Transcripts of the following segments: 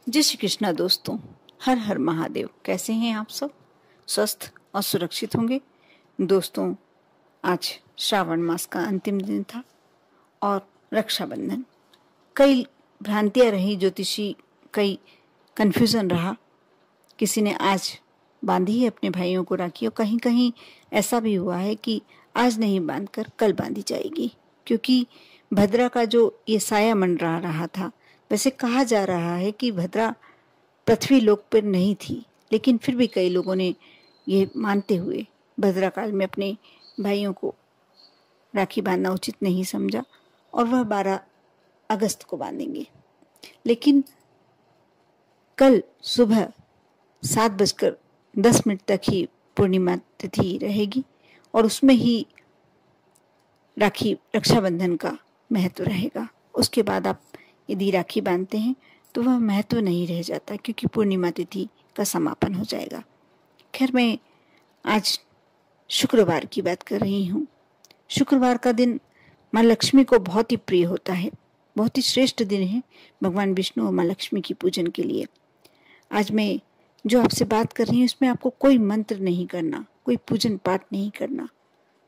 जय श्री कृष्णा दोस्तों। हर हर महादेव। कैसे हैं आप सब? स्वस्थ और सुरक्षित होंगे। दोस्तों, आज श्रावण मास का अंतिम दिन था और रक्षाबंधन। कई भ्रांतियां रही ज्योतिषी, कई कन्फ्यूजन रहा। किसी ने आज बांधी है अपने भाइयों को राखी, और कहीं कहीं ऐसा भी हुआ है कि आज नहीं बांधकर कल बांधी जाएगी, क्योंकि भद्रा का जो ये साया मंडरा रहा था। वैसे कहा जा रहा है कि भद्रा पृथ्वी लोक पर नहीं थी, लेकिन फिर भी कई लोगों ने ये मानते हुए भद्रा काल में अपने भाइयों को राखी बांधना उचित नहीं समझा और वह 12 अगस्त को बांधेंगे। लेकिन कल सुबह 7:10 तक ही पूर्णिमा तिथि रहेगी और उसमें ही राखी रक्षाबंधन का महत्व रहेगा। उसके बाद आप यदि राखी बांधते हैं तो वह महत्व नहीं रह जाता, क्योंकि पूर्णिमा तिथि का समापन हो जाएगा। खैर, मैं आज शुक्रवार की बात कर रही हूँ। शुक्रवार का दिन माँ लक्ष्मी को बहुत ही प्रिय होता है, बहुत ही श्रेष्ठ दिन है भगवान विष्णु और माँ लक्ष्मी की पूजन के लिए। आज मैं जो आपसे बात कर रही हूँ इसमें आपको कोई मंत्र नहीं करना, कोई पूजन पाठ नहीं करना।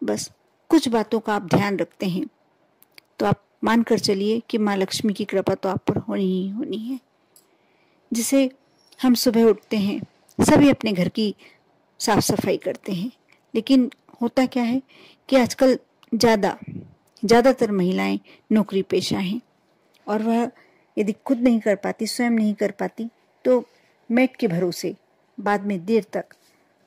बस कुछ बातों का आप ध्यान रखते हैं तो आप मानकर चलिए कि माँ लक्ष्मी की कृपा तो आप पर होनी ही होनी है। जिसे हम सुबह उठते हैं, सभी अपने घर की साफ सफाई करते हैं, लेकिन होता क्या है कि आजकल ज़्यादातर महिलाएं नौकरी पेशा हैं और वह यदि खुद नहीं कर पाती, स्वयं नहीं कर पाती, तो मेड के भरोसे बाद में देर तक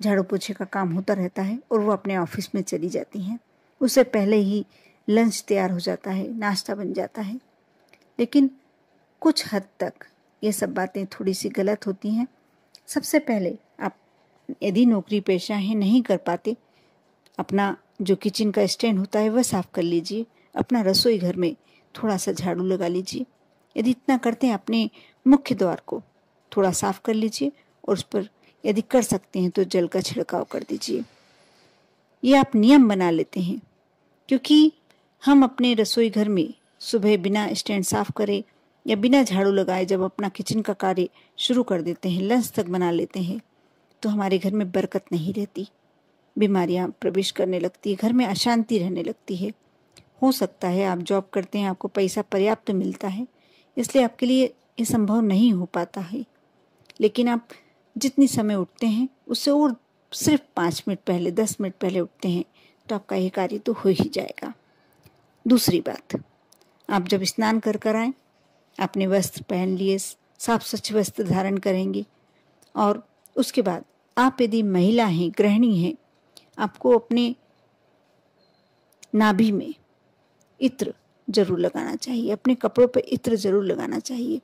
झाड़ू पोछे का काम होता रहता है और वो अपने ऑफिस में चली जाती हैं। उससे पहले ही लंच तैयार हो जाता है, नाश्ता बन जाता है। लेकिन कुछ हद तक ये सब बातें थोड़ी सी गलत होती हैं। सबसे पहले आप यदि नौकरी पेशा है, नहीं कर पाते, अपना जो किचन का स्टैंड होता है वह साफ कर लीजिए। अपना रसोई घर में थोड़ा सा झाड़ू लगा लीजिए। यदि इतना करते हैं, अपने मुख्य द्वार को थोड़ा साफ कर लीजिए और उस पर यदि कर सकते हैं तो जल का छिड़काव कर दीजिए। ये आप नियम बना लेते हैं, क्योंकि हम अपने रसोई घर में सुबह बिना स्टैंड साफ करे या बिना झाड़ू लगाए जब अपना किचन का कार्य शुरू कर देते हैं, लंच तक बना लेते हैं, तो हमारे घर में बरकत नहीं रहती। बीमारियां प्रवेश करने लगती है, घर में अशांति रहने लगती है। हो सकता है आप जॉब करते हैं, आपको पैसा पर्याप्त मिलता है, इसलिए आपके लिए ये संभव नहीं हो पाता है। लेकिन आप जितनी समय उठते हैं उससे और सिर्फ 5 मिनट पहले, 10 मिनट पहले उठते हैं तो आपका ये कार्य तो हो ही जाएगा। दूसरी बात, आप जब स्नान कर आएं, अपने वस्त्र पहन लिए, साफ स्वच्छ वस्त्र धारण करेंगे और उसके बाद आप यदि महिला हैं, गृहिणी हैं, आपको अपने नाभि में इत्र जरूर लगाना चाहिए, अपने कपड़ों पर इत्र जरूर लगाना चाहिए,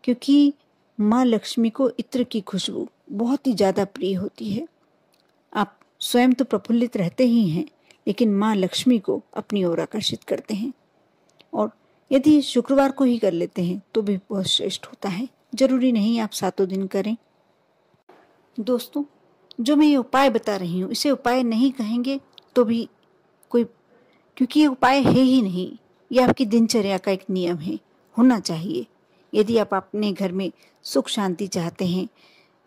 क्योंकि माँ लक्ष्मी को इत्र की खुशबू बहुत ही ज़्यादा प्रिय होती है। आप स्वयं तो प्रफुल्लित रहते ही हैं, लेकिन माँ लक्ष्मी को अपनी ओर आकर्षित करते हैं। और यदि शुक्रवार को ही कर लेते हैं तो भी बहुत श्रेष्ठ होता है। जरूरी नहीं आप 7 दिन करें। दोस्तों, जो मैं ये उपाय बता रही हूँ इसे उपाय नहीं कहेंगे तो भी कोई, क्योंकि ये उपाय है ही नहीं, ये आपकी दिनचर्या का एक नियम है, होना चाहिए। यदि आप अपने घर में सुख शांति चाहते हैं,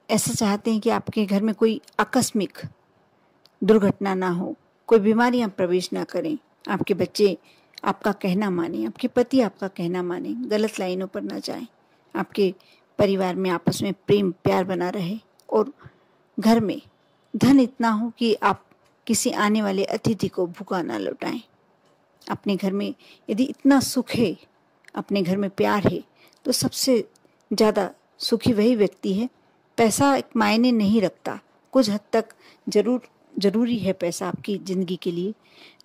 ऐसा चाहते हैं कि आपके घर में कोई आकस्मिक दुर्घटना ना हो, कोई बीमारियां प्रवेश ना करें, आपके बच्चे आपका कहना माने, आपके पति आपका कहना माने, गलत लाइनों पर ना जाएं, आपके परिवार में आपस में प्रेम प्यार बना रहे और घर में धन इतना हो कि आप किसी आने वाले अतिथि को भूखा ना लौटाएं। अपने घर में यदि इतना सुख है, अपने घर में प्यार है, तो सबसे ज़्यादा सुखी वही व्यक्ति है। पैसा एक मायने नहीं रखता, कुछ हद तक जरूरी है पैसा आपकी ज़िंदगी के लिए,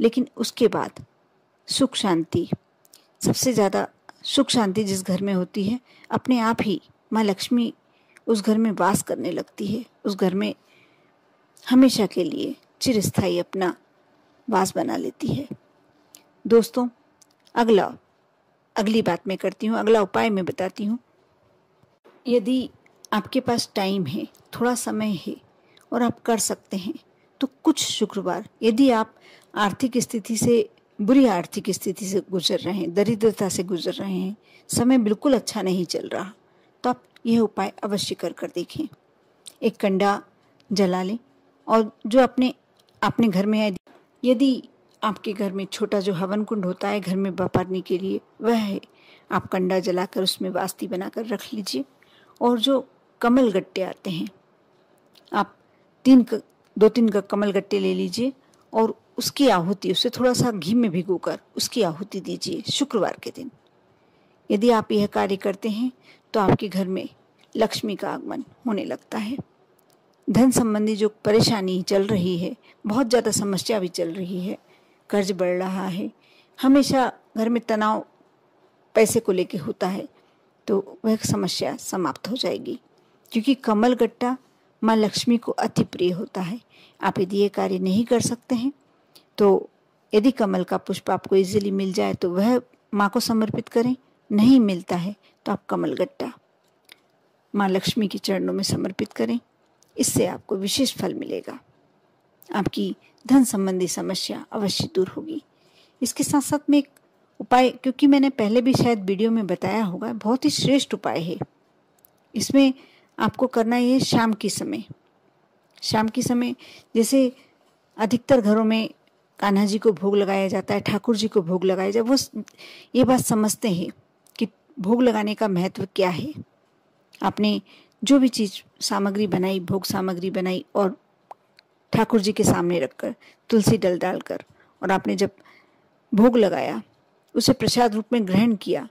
लेकिन उसके बाद सुख शांति, सबसे ज़्यादा सुख शांति जिस घर में होती है, अपने आप ही माँ लक्ष्मी उस घर में वास करने लगती है। उस घर में हमेशा के लिए चिरस्थायी अपना वास बना लेती है। दोस्तों, अगली बात मैं करती हूँ, अगला उपाय मैं बताती हूँ। यदि आपके पास टाइम है, थोड़ा समय है और आप कर सकते हैं तो कुछ शुक्रवार, यदि आप बुरी आर्थिक स्थिति से गुजर रहे हैं, दरिद्रता से गुजर रहे हैं, समय बिल्कुल अच्छा नहीं चल रहा, तो आप यह उपाय अवश्य कर देखें। एक कंडा जला लें और जो अपने घर में यदि आपके घर में छोटा जो हवन कुंड होता है घर में वापरने के लिए, वह है, आप कंडा जलाकर उसमें वास्ती बनाकर रख लीजिए। और जो कमल गट्टे आते हैं, आप 2-3 कमल गट्टे ले लीजिए और उसकी आहुति, उसे थोड़ा सा घी में भिगोकर उसकी आहुति दीजिए शुक्रवार के दिन। यदि आप यह कार्य करते हैं तो आपके घर में लक्ष्मी का आगमन होने लगता है। धन संबंधी जो परेशानी चल रही है, बहुत ज़्यादा समस्या भी चल रही है, कर्ज बढ़ रहा है, हमेशा घर में तनाव पैसे को लेके होता है, तो वह समस्या समाप्त हो जाएगी, क्योंकि कमल गट्टा माँ लक्ष्मी को अति प्रिय होता है। आप यदि ये कार्य नहीं कर सकते हैं तो यदि कमल का पुष्प आपको इजीली मिल जाए तो वह माँ को समर्पित करें, नहीं मिलता है तो आप कमल गट्टा माँ लक्ष्मी के चरणों में समर्पित करें। इससे आपको विशेष फल मिलेगा, आपकी धन संबंधी समस्या अवश्य दूर होगी। इसके साथ साथ में एक उपाय, क्योंकि मैंने पहले भी शायद वीडियो में बताया होगा, बहुत ही श्रेष्ठ उपाय है। इसमें आपको करना है शाम के समय जैसे अधिकतर घरों में कान्हा जी को भोग लगाया जाता है, ठाकुर जी को भोग लगाया जाए, वो ये बात समझते हैं कि भोग लगाने का महत्व क्या है। आपने जो भी चीज़ सामग्री बनाई, भोग सामग्री बनाई और ठाकुर जी के सामने रखकर तुलसी दल डालकर, और आपने जब भोग लगाया, उसे प्रसाद रूप में ग्रहण किया,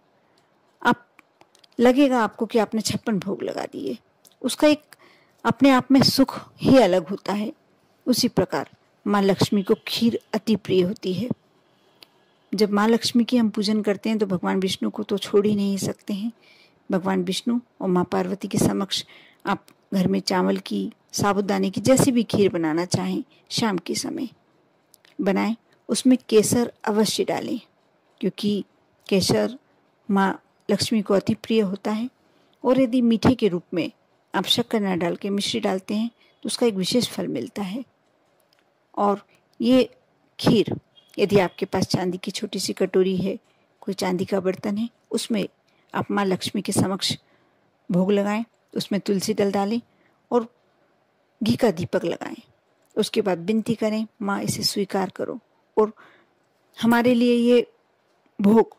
आप लगेगा आपको कि आपने 56 भोग लगा दिए। उसका एक अपने आप में सुख ही अलग होता है। उसी प्रकार माँ लक्ष्मी को खीर अति प्रिय होती है। जब माँ लक्ष्मी की हम पूजन करते हैं तो भगवान विष्णु को तो छोड़ ही नहीं सकते हैं। भगवान विष्णु और माँ पार्वती के समक्ष आप घर में चावल की, साबूदाने की, जैसी भी खीर बनाना चाहें, शाम के समय बनाएं। उसमें केसर अवश्य डालें, क्योंकि केसर माँ लक्ष्मी को अति प्रिय होता है। और यदि मीठे के रूप में आप शक्कर न डाल के मिश्री डालते हैं तो उसका एक विशेष फल मिलता है। और ये खीर, यदि आपके पास चांदी की छोटी सी कटोरी है, कोई चांदी का बर्तन है, उसमें आप माँ लक्ष्मी के समक्ष भोग लगाएं, उसमें तुलसी दल डालें और घी का दीपक लगाएं। उसके बाद विनती करें, माँ इसे स्वीकार करो और हमारे लिए ये भोग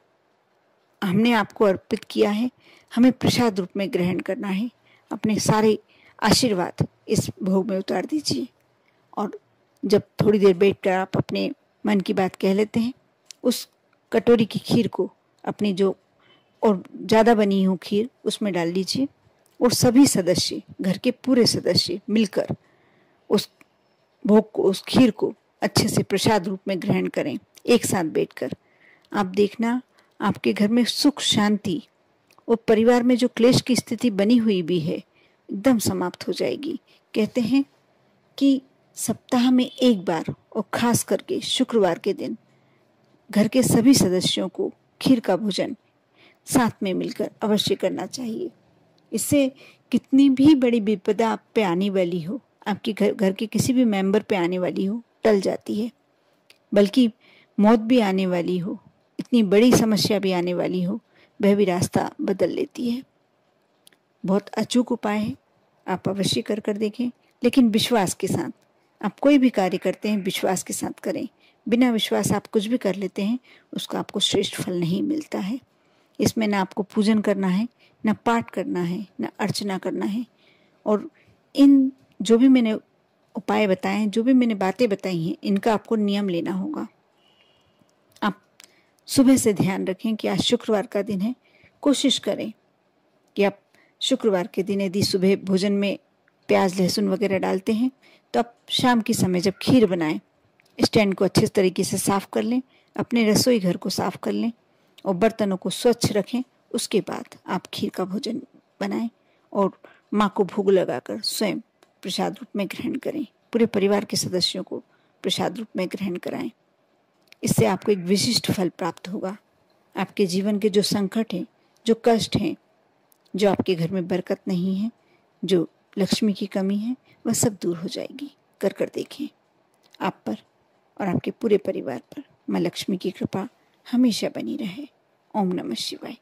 हमने आपको अर्पित किया है, हमें प्रसाद रूप में ग्रहण करना है। अपने सारे आशीर्वाद इस भोग में उतार दीजिए। और जब थोड़ी देर बैठकर आप अपने मन की बात कह लेते हैं, उस कटोरी की खीर को अपनी जो और ज़्यादा बनी हो खीर उसमें डाल लीजिए और सभी सदस्य, घर के पूरे सदस्य मिलकर उस भोग को, उस खीर को अच्छे से प्रसाद रूप में ग्रहण करें एक साथ बैठकर। आप देखना आपके घर में सुख, शांति और परिवार में जो क्लेश की स्थिति बनी हुई भी है एकदम समाप्त हो जाएगी। कहते हैं कि सप्ताह में एक बार और खास करके शुक्रवार के दिन घर के सभी सदस्यों को खीर का भोजन साथ में मिलकर अवश्य करना चाहिए। इससे कितनी भी बड़ी विपदा आप पे आने वाली हो, आपके घर के किसी भी मेंबर पे आने वाली हो, टल जाती है। बल्कि मौत भी आने वाली हो, इतनी बड़ी समस्या भी आने वाली हो, वह भी रास्ता बदल लेती है। बहुत अचूक उपाय है, आप अवश्य कर देखें, लेकिन विश्वास के साथ। आप कोई भी कार्य करते हैं विश्वास के साथ करें। बिना विश्वास आप कुछ भी कर लेते हैं, उसका आपको श्रेष्ठ फल नहीं मिलता है। इसमें ना आपको पूजन करना है, ना पाठ करना है, ना अर्चना करना है। और इन जो भी मैंने उपाय बताए हैं, जो भी मैंने बातें बताई हैं, इनका आपको नियम लेना होगा। आप सुबह से ध्यान रखें कि आज शुक्रवार का दिन है। कोशिश करें कि आप शुक्रवार के दिन यदि सुबह भोजन में प्याज, लहसुन वगैरह डालते हैं तो आप शाम के समय जब खीर बनाएं, स्टैंड को अच्छे तरीके से साफ कर लें, अपने रसोई घर को साफ कर लें और बर्तनों को स्वच्छ रखें। उसके बाद आप खीर का भोजन बनाएं और माँ को भोग लगाकर स्वयं प्रसाद रूप में ग्रहण करें। पूरे परिवार के सदस्यों को प्रसाद रूप में ग्रहण कराएं। इससे आपको एक विशिष्ट फल प्राप्त होगा। आपके जीवन के जो संकट हैं, जो कष्ट हैं, जो आपके घर में बरकत नहीं है, जो लक्ष्मी की कमी है, वह सब दूर हो जाएगी। कर देखें। आप पर और आपके पूरे परिवार पर माँ लक्ष्मी की कृपा हमेशा बनी रहे। ओम नमः शिवाय।